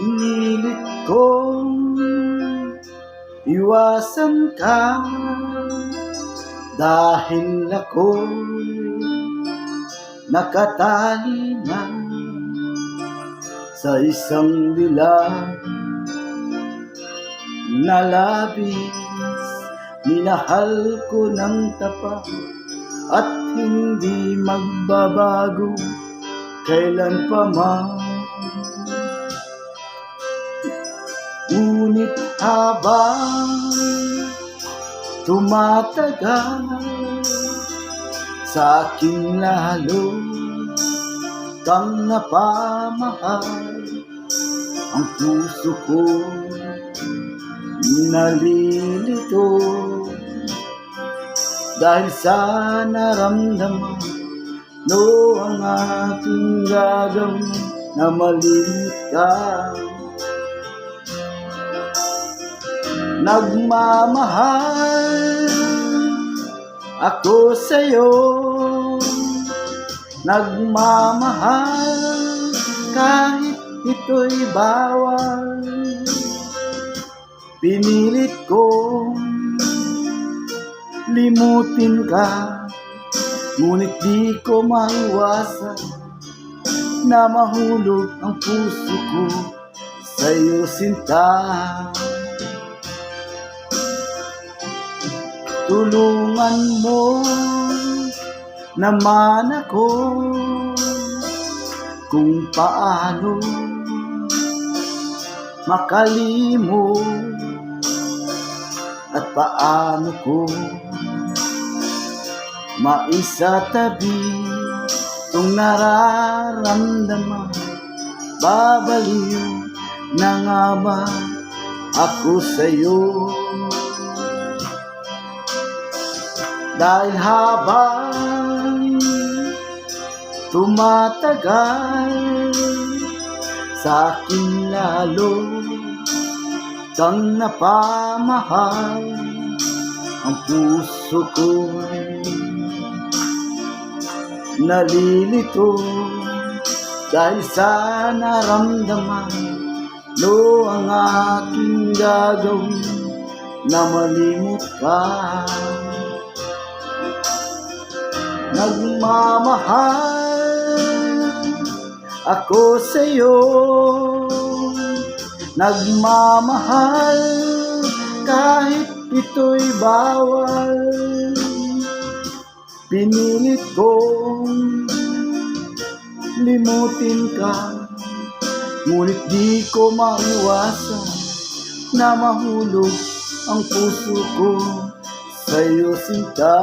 Inilit kong iwasan ka dahil ako'y nakatali na sa isang dilag na labis. Minahal ko ng tapat at hindi magbabago kailan pa man. Ngunit habang tumatagal, sa akin lalo kang napamahal. Ang puso ko nalilito dahil sa naramdaman. No, ang aking gagawin na malimit ka. Nagmamahal ako sa'yo, nagmamahal kahit ito'y bawal. Pinilit kong limutin ka, ngunit di ko maiwasan na mahulog ang puso ko sa'yo, sinta. Tulungan mo naman ako kung paano makalimot at paano ko maisatabi itong nararamdaman. Babaliw na nga ba ako sa'yo? Dahil habang tumatagal, sa akin lalo kang napamahal. Ang puso ko'y nalilito dahil sa naramdaman. No, ang aking gagawin na malimot ka. Nagmamahal ako sa'yo, nagmamahal kahit ito'y bawal. Pinilit kong limutin ka, ngunit di ko maiwasan na mahulog ang puso ko sa'yo, sinta.